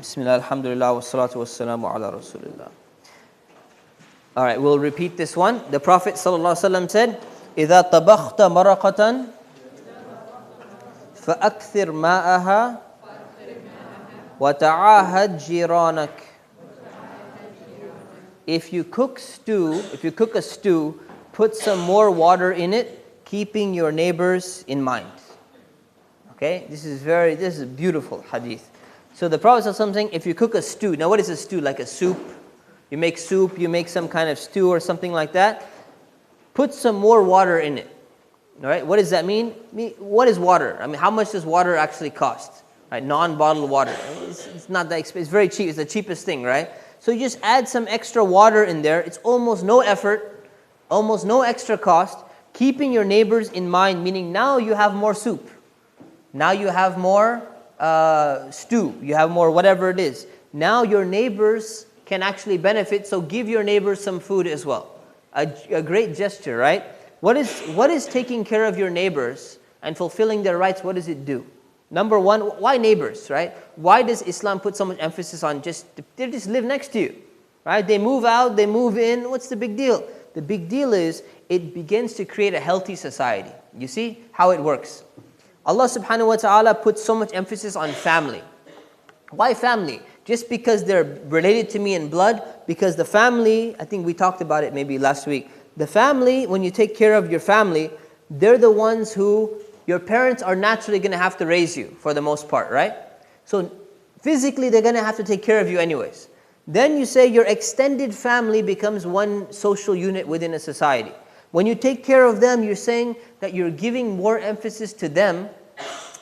Bismillah, alhamdulillah, wassalatu wassalamu ala rasulillah. All right, we'll repeat this one. The Prophet ﷺ said, إِذَا طَبَخْتَ مَرَقَةً فَأَكْثِرْ مَاءَهَا وَتَعَاهَدْ جِيرَانَكَ. If you cook a stew, put some more water in it, keeping your neighbors in mind. Okay, this is a beautiful hadith. So the Prophet ﷺ saying, if you cook a stew, now what is a stew? Like a soup? You make soup, you make some kind of stew or something like that. Put some more water in it. All right, what does that mean? What is water? I mean, how much does water actually cost? Right, non-bottled water. It's not that expensive. It's very cheap. It's the cheapest thing, right? So you just add some extra water in there. It's almost no effort, almost no extra cost. Keeping your neighbors in mind, meaning now you have more soup. Now you have more stew. You have more whatever it is. Now your neighbors can actually benefit, so give your neighbors some food as well. A great gesture, right? What is taking care of your neighbors and fulfilling their rights, what does it do? Number one, why neighbors, right? Why does Islam put so much emphasis on they just live next to you, right? They move out, they move in, what's the big deal? The big deal is it begins to create a healthy society. You see how it works. Allah subhanahu wa ta'ala puts so much emphasis on family. Why family? Just because they're related to me in blood, because the family, I think we talked about it maybe last week. The family, when you take care of your family, they're the ones who, your parents are naturally going to have to raise you for the most part, right? So physically they're going to have to take care of you anyways. Then you say your extended family becomes one social unit within a society. When you take care of them, you're saying that you're giving more emphasis to them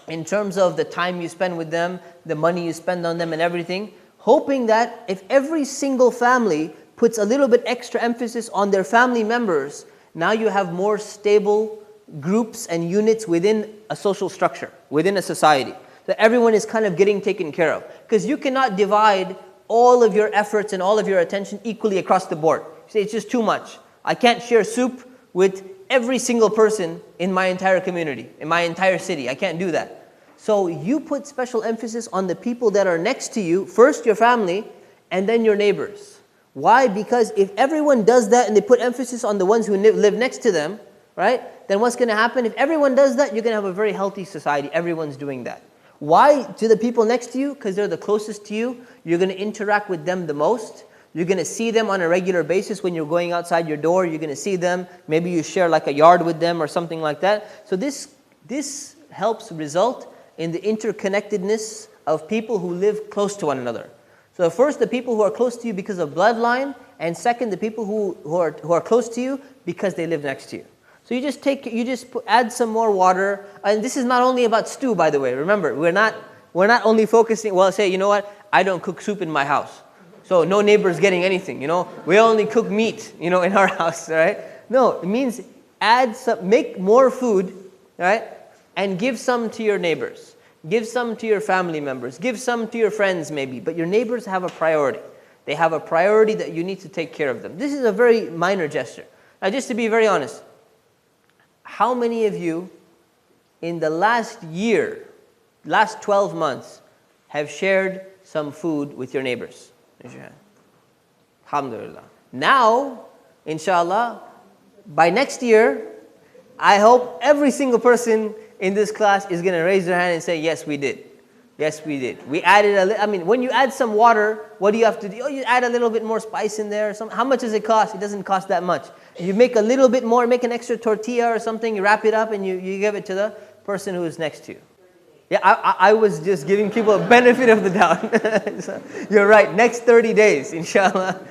in terms of the time you spend with them, the money you spend on them and everything, hoping that if every single family puts a little bit extra emphasis on their family members, now you have more stable groups and units within a social structure, within a society. So everyone is kind of getting taken care of. Because you cannot divide all of your efforts and all of your attention equally across the board. You say, it's just too much. I can't share soup with every single person in my entire community, in my entire city. I can't do that. So you put special emphasis on the people that are next to you, first your family, and then your neighbors. Why? Because if everyone does that and they put emphasis on the ones who live next to them, right? Then what's going to happen? If everyone does that, you're going to have a very healthy society. Everyone's doing that. Why to the people next to you? Because they're the closest to you. You're going to interact with them the most. You're going to see them on a regular basis when you're going outside your door. You're going to see them. Maybe you share like a yard with them or something like that. So this helps result in the interconnectedness of people who live close to one another. So first, the people who are close to you because of bloodline, and second, the people who are close to you because they live next to you. So you just add some more water, and this is not only about stew, by the way. Remember, we're not only focusing. Well, say, you know what? I don't cook soup in my house, so no neighbor's getting anything. You know, we only cook meat. You know, in our house, right? No, it means make more food, right? And give some to your neighbors. Give some to your family members. Give some to your friends maybe. But your neighbors have a priority. They have a priority that you need to take care of them. This is a very minor gesture. Now just to be very honest, how many of you in the last year, last 12 months, have shared some food with your neighbors? Raise your hand. Alhamdulillah. Now, inshallah, by next year, I hope every single person in this class is going to raise their hand and say, yes, we did. Yes, we did. We added when you add some water, what do you have to do? Oh, you add a little bit more spice in there or something. How much does it cost? It doesn't cost that much. You make a little bit more, make an extra tortilla or something, you wrap it up and you give it to the person who is next to you. Yeah, I was just giving people a benefit of the doubt. So, you're right. Next 30 days, inshallah,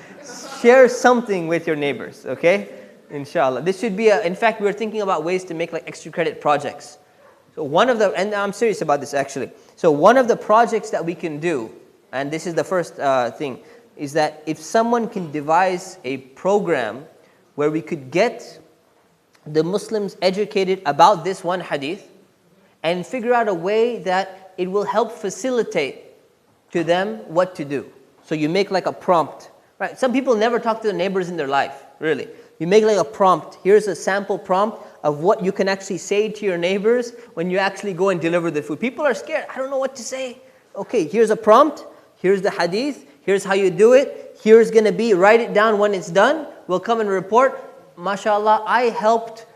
share something with your neighbors, okay? Inshallah. This should be in fact, we were thinking about ways to make like extra credit projects. So and I'm serious about this actually. So one of the projects that we can do, and this is the first thing, is that if someone can devise a program where we could get the Muslims educated about this one hadith and figure out a way that it will help facilitate to them what to do. So you make like a prompt, right? Some people never talk to their neighbors in their life, really. You make like a prompt. Here's a sample prompt of what you can actually say to your neighbors when you actually go and deliver the food. People are scared. I don't know what to say. Okay, here's a prompt. Here's the hadith. Here's how you do it. Here's going to be, write it down when it's done. We'll come and report. MashaAllah, I helped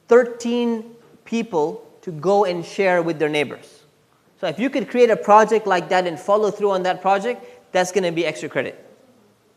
13 people to go and share with their neighbors. So if you could create a project like that and follow through on that project, that's going to be extra credit.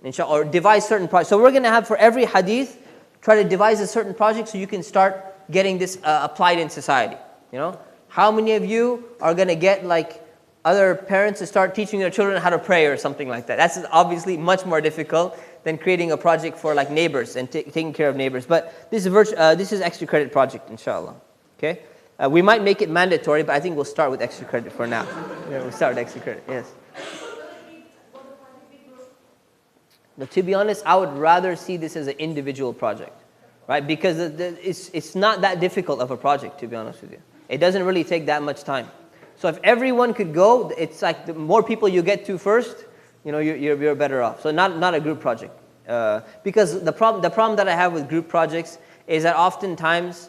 Inshallah, or devise certain projects. So we're going to have for every hadith, try to devise a certain project so you can start getting this applied in society. You know, how many of you are going to get like other parents to start teaching their children how to pray or something like that? That's obviously much more difficult than creating a project for like neighbors and taking care of neighbors. But this is extra credit project, inshallah. Okay, we might make it mandatory, but I think we'll start with extra credit for now. Yeah, we'll start with extra credit. Yes. But to be honest, I would rather see this as an individual project, right? Because it's not that difficult of a project, to be honest with you. It doesn't really take that much time. So if everyone could go, it's like the more people you get to first, you know, you're better off. So not a group project, because the problem that I have with group projects is that oftentimes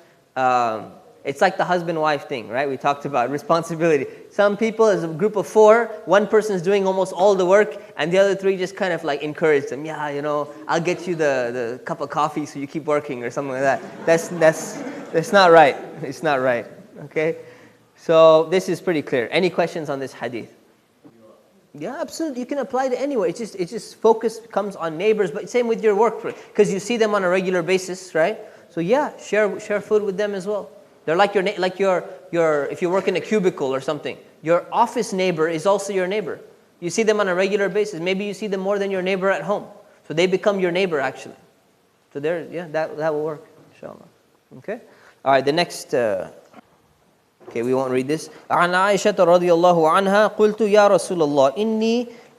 it's like the husband-wife thing, right? We talked about responsibility. Some people, as a group of 4, one person is doing almost all the work, and the other 3 just kind of like encourage them. Yeah, you know, I'll get you the cup of coffee so you keep working or something like that. That's not right. It's not right. Okay, so this is pretty clear. Any questions on this hadith? Yeah, absolutely. You can apply it anywhere. It's just focus comes on neighbors, but same with your work, because you see them on a regular basis, right? So yeah, share food with them as well. They're like your if you work in a cubicle or something, your office neighbor is also your neighbor. You see them on a regular basis. Maybe you see them more than your neighbor at home. So they become your neighbor actually. So that will work, inshallah. Okay? All right, the next okay, we won't read this. عن عائشة رضي الله عنها قلت يا رسول الله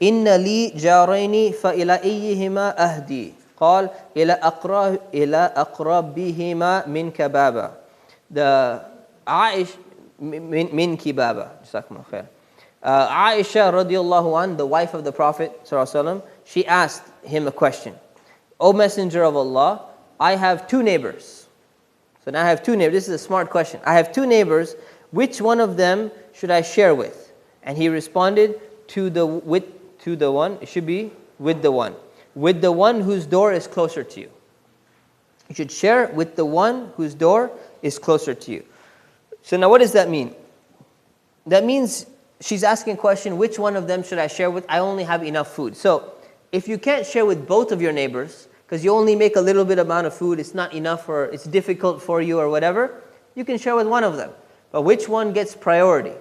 إن لي جارين فإلى أيهما أهدي قال إلى أقربهما منك بابا. The Aisha min kibaba. Jazakumullah khair. Aisha radiallahu an, the wife of the Prophet sallallahu alaihi wasallam, she asked him a question. O Messenger of Allah, I have 2 neighbors. So now I have 2 neighbors. This is a smart question. I have 2 neighbors. Which one of them should I share with? And he responded to the one. It should be with the one whose door is closer to you. You should share with the one whose door is closer to you. So now what does that mean? That means she's asking a question, which one of them should I share with? I only have enough food. So if you can't share with both of your neighbors, because you only make a little bit amount of food, it's not enough or it's difficult for you or whatever, you can share with one of them. But which one gets priority?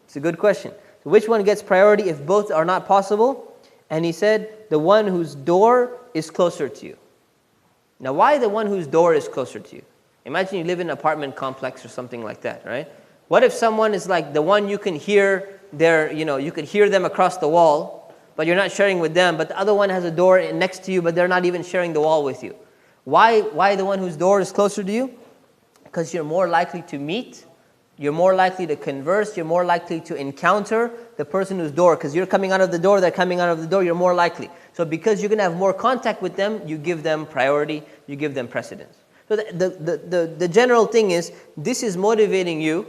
It's a good question. So which one gets priority if both are not possible? And he said, the one whose door is closer to you. Now why the one whose door is closer to you? Imagine you live in an apartment complex or something like that, right? What if someone is like the one you can hear you can hear them across the wall, but you're not sharing with them, but the other one has a door next to you, but they're not even sharing the wall with you. Why the one whose door is closer to you? Because you're more likely to meet, you're more likely to converse, you're more likely to encounter the person whose door, because you're coming out of the door, they're coming out of the door, you're more likely. So because you're going to have more contact with them, you give them priority, you give them precedence. So the general thing is, this is motivating you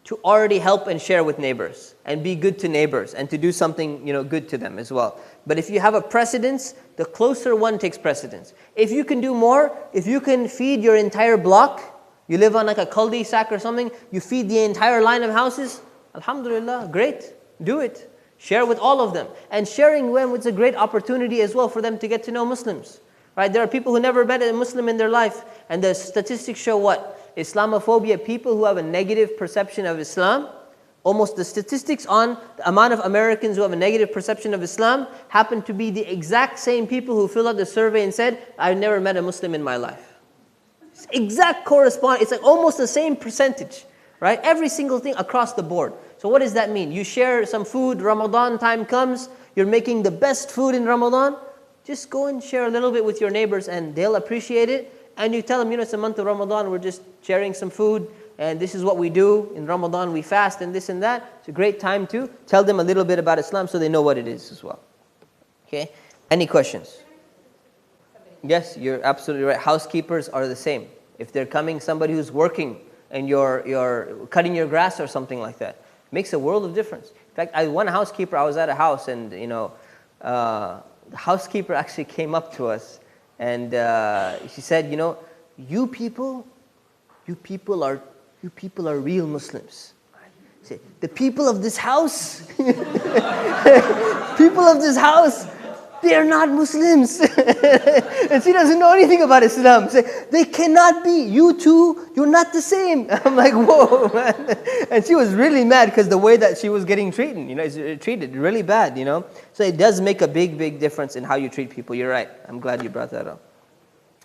to already help and share with neighbors and be good to neighbors and to do something good to them as well. But if you have a precedence, the closer one takes precedence. If you can do more, if you can feed your entire block, you live on like a cul-de-sac or something, you feed the entire line of houses, alhamdulillah, great, do it. Share with all of them. And sharing them is a great opportunity as well for them to get to know Muslims. Right? There are people who never met a Muslim in their life, and the statistics show what? Islamophobia, people who have a negative perception of Islam, almost the statistics on the amount of Americans who have a negative perception of Islam happen to be the exact same people who filled out the survey and said, I've never met a Muslim in my life. It's exact correspond. It's like almost the same percentage, right? Every single thing across the board. So what does that mean? You share some food, Ramadan time comes, you're making the best food in Ramadan, just go and share a little bit with your neighbors and they'll appreciate it. And you tell them, it's a month of Ramadan, we're just sharing some food and this is what we do. In Ramadan we fast and this and that. It's a great time to tell them a little bit about Islam so they know what it is as well. Okay? Any questions? Yes, you're absolutely right. Housekeepers are the same. If they're coming, somebody who's working and you're cutting your grass or something like that, makes a world of difference. In fact, one housekeeper, I was at a house and the housekeeper actually came up to us, and she said, you people are real Muslims. Say, the people of this house, they are not Muslims. And she doesn't know anything about Islam. Say, they cannot be. You two, you're not the same. I'm like, whoa, man. And she was really mad because the way that she was getting treated really bad, So it does make a big, big difference in how you treat people. You're right. I'm glad you brought that up.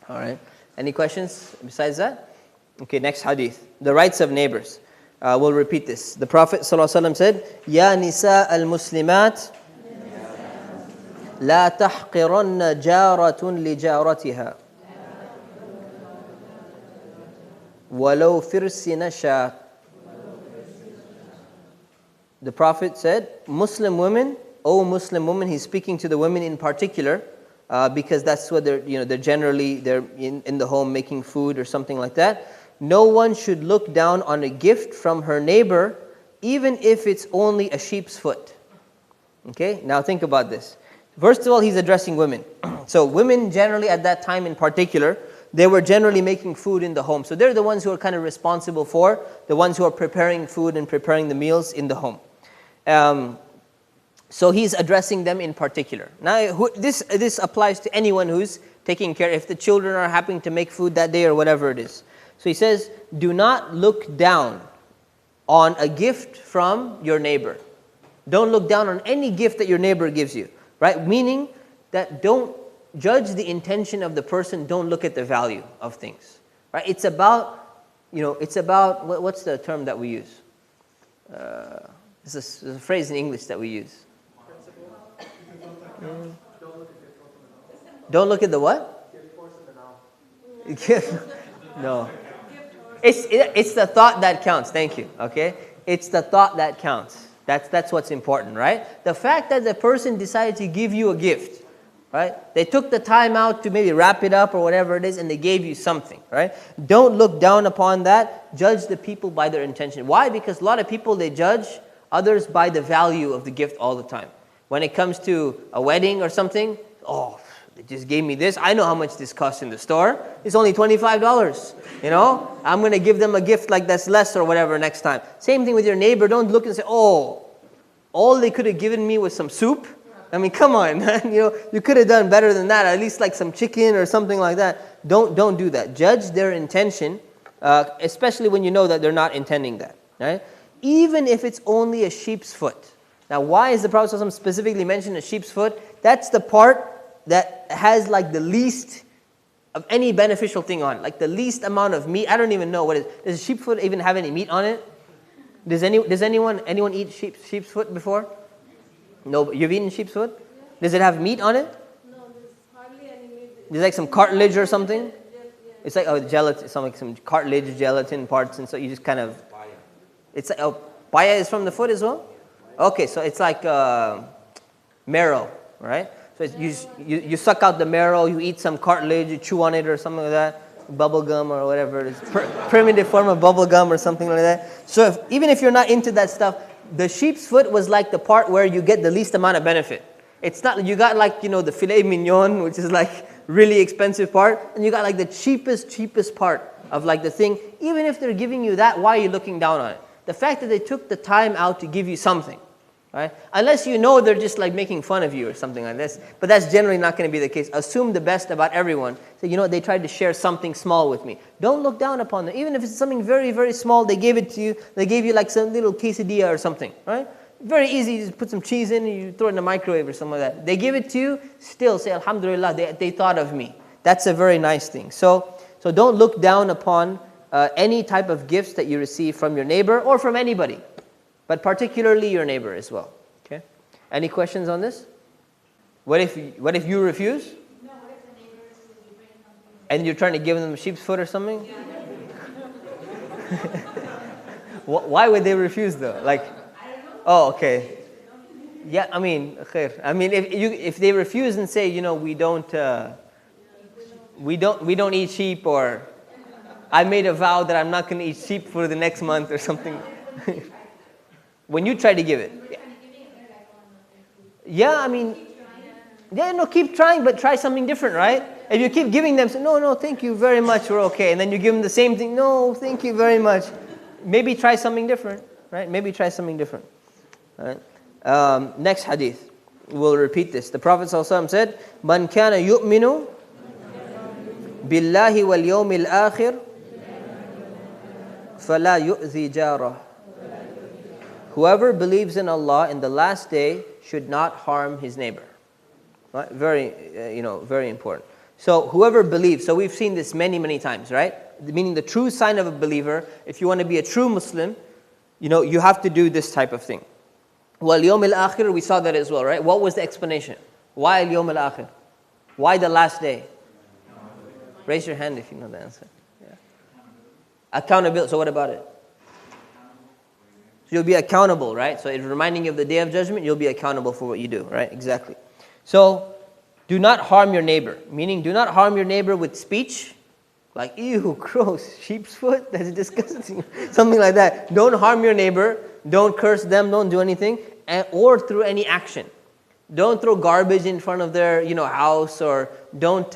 All right. Any questions besides that? Okay, next hadith. The rights of neighbors. We'll repeat this. The Prophet ﷺ said, Ya nisa al-muslimat, لا تحقرن جارة لجارتها ولو فرس نشا. The Prophet said, Muslim women, O Muslim women, he's speaking to the women in particular, because that's what they're in the home making food or something like that. No one should look down on a gift from her neighbor, even if it's only a sheep's foot. Okay, now think about this. First of all, he's addressing women. So women generally at that time in particular, they were generally making food in the home. So they're the ones who are kind of responsible for, the ones who are preparing food and preparing the meals in the home. So he's addressing them in particular. Now this applies to anyone who's taking care, if the children are having to make food that day or whatever it is. So he says, do not look down on a gift from your neighbor. Don't look down on any gift that your neighbor gives you. Right? Meaning that don't judge the intention of the person, don't look at the value of things. Right? It's about, what's the term that we use? It's a phrase in English that we use. Don't look at the what? No. It's the thought that counts. Thank you. Okay? It's the thought that counts. That's what's important, right? The fact that the person decided to give you a gift, right? They took the time out to maybe wrap it up or whatever it is, and they gave you something, right? Don't look down upon that. Judge the people by their intention. Why? Because a lot of people, they judge others by the value of the gift all the time. When it comes to a wedding or something, they just gave me this. I know how much this costs in the store. It's only $25. I'm going to give them a gift like that's less or whatever next time. Same thing with your neighbor. Don't look and say, all they could have given me was some soup. I mean, come on, man. You could have done better than that. At least like some chicken or something like that. Don't do that. Judge their intention, especially when you know that they're not intending that. Right? Even if it's only a sheep's foot. Now, why is the Prophet ﷺ specifically mentioned a sheep's foot? That's the part that has like the least of any beneficial thing on it, like the least amount of meat. I don't even know what it is. Does a sheep's foot even have any meat on it? Does anyone eat sheep's foot before? No, you've eaten sheep's foot? Does it have meat on it? No, there's hardly any meat. There's like some cartilage or something? It's like gelatin, some cartilage, gelatin parts, and so you just kind of. It's like paya is from the foot as well. Okay, so it's like marrow, right? So you suck out the marrow, you eat some cartilage, you chew on it or something like that, bubble gum or whatever it is, primitive form of bubble gum or something like that. So even if you're not into that stuff, the sheep's foot was like the part where you get the least amount of benefit. It's not, you got like, the filet mignon, which is like really expensive part, and you got like the cheapest part of like the thing. Even if they're giving you that, why are you looking down on it? The fact that they took the time out to give you something. Right? Unless they're just like making fun of you or something like this. But that's generally not going to be the case. Assume the best about everyone. Say, they tried to share something small with me. Don't look down upon them. Even if it's something very, very small, they gave it to you. They gave you like some little quesadilla or something. Right? Very easy. You just put some cheese in and you throw it in the microwave or something like that. They give it to you, still say, Alhamdulillah, they thought of me. That's a very nice thing. So don't look down upon any type of gifts that you receive from your neighbor or from anybody. But particularly your neighbor as well. Okay? Any questions on this? What if you refuse? No, what if the neighbors bring something? And you're trying to give them sheep's foot or something? Yeah. Why would they refuse though? Like, I don't know. oh, okay. Yeah, I mean, khair. I mean, if they refuse and say, we don't eat sheep, or I made a vow that I'm not going to eat sheep for the next month or something. When you try to give it. Yeah, I mean, Yeah, no, keep trying, but try something different, right? If you keep giving them, say, no, thank you very much, we're okay. And then you give them the same thing, no, thank you very much. Maybe try something different, right? Maybe try something different. Right? Next hadith. We'll repeat this. The Prophet ﷺ said, "Man kana yu'minu billahi wal yawmil akhir, fala yu'zi jarah." Whoever believes in Allah in the last day should not harm his neighbor. Right? Very, very important. So whoever believes, so we've seen this many, many times, right? Meaning the true sign of a believer, if you want to be a true Muslim, you have to do this type of thing. Well, Yawm al-Akhir, we saw that as well, right? What was the explanation? Why Yawm al-Akhir? Why the last day? Raise your hand if you know the answer. Yeah. Accountability. So what about it? So you'll be accountable, right? So it's reminding you of the Day of Judgment, you'll be accountable for what you do, right? Exactly. So, do not harm your neighbor. Meaning, do not harm your neighbor with speech. Like, ew, gross, sheep's foot, that's disgusting. Something like that. Don't harm your neighbor. Don't curse them. Don't do anything. Or through any action. Don't throw garbage in front of their, house. Or don't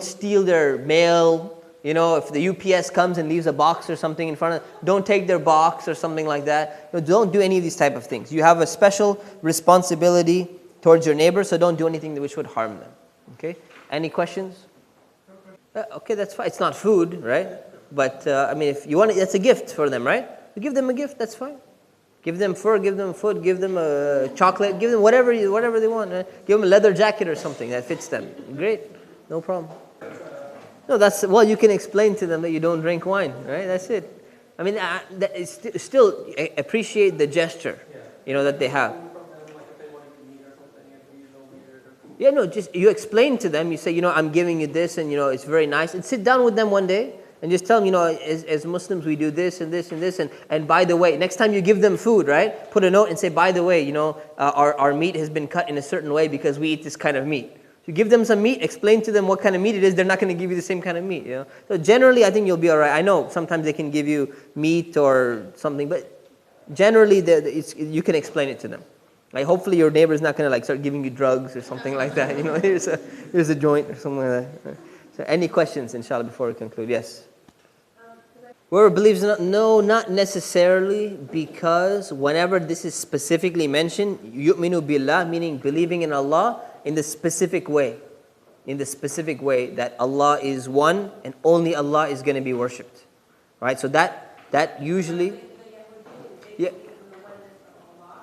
steal their mail. If the UPS comes and leaves a box or something in front of, don't take their box or something like that. Don't do any of these type of things. You have a special responsibility towards your neighbor, so don't do anything which would harm them. Okay? Any questions? Okay, that's fine. It's not food, right? But if you want it, that's a gift for them, right? You give them a gift, that's fine. Give them fur, give them food, give them a chocolate, give them whatever they want. Give them a leather jacket or something that fits them. Great, no problem. No, you can explain to them that you don't drink wine, right? That's it. Still appreciate the gesture, that they have. Yeah, no, just you explain to them, you say, I'm giving you this and, it's very nice. And sit down with them one day and just tell them, as Muslims, we do this and this and this. And by the way, next time you give them food, right, put a note and say, by the way, our meat has been cut in a certain way because we eat this kind of meat. You give them some meat, explain to them what kind of meat it is, they're not going to give you the same kind of meat. So generally, I think you'll be all right. I know sometimes they can give you meat or something, but generally, you can explain it to them. Like hopefully your neighbor is not going to start giving you drugs or something like that. Here's a joint or something like that. So any questions, inshallah, before we conclude? Yes. Whoever believes no, not necessarily, because whenever this is specifically mentioned, yu'minu billah, meaning believing in Allah in the specific way. In the specific way that Allah is one and only Allah is going to be worshipped. Right? So that usually, yeah,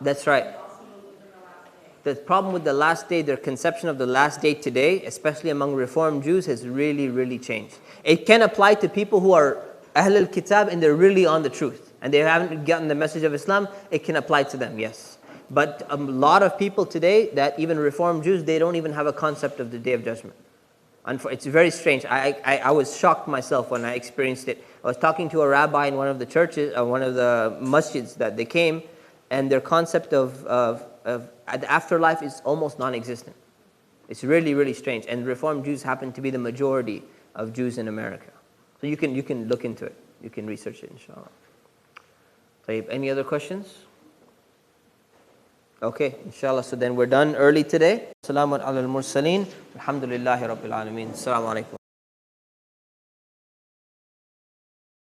that's right. The problem with the last day, their conception of the last day today, especially among Reform Jews, has really, really changed. It can apply to people who are Ahl al-Kitab and they're really on the truth and they haven't gotten the message of Islam. It can apply to them, yes. But a lot of people today, that even Reform Jews, they don't even have a concept of the Day of Judgment. It's very strange. I was shocked myself when I experienced it. I was talking to a rabbi in one of the churches, one of the masjids that they came, and their concept of the afterlife is almost non-existent. It's really, really strange. And Reform Jews happen to be the majority of Jews in America. So you can look into it. You can research it, inshallah. So any other questions? Okay, inshallah. So then we're done early today. Salamun ala al-mursaleen. Alhamdulillahi rabbil alameen. Assalamu alaikum.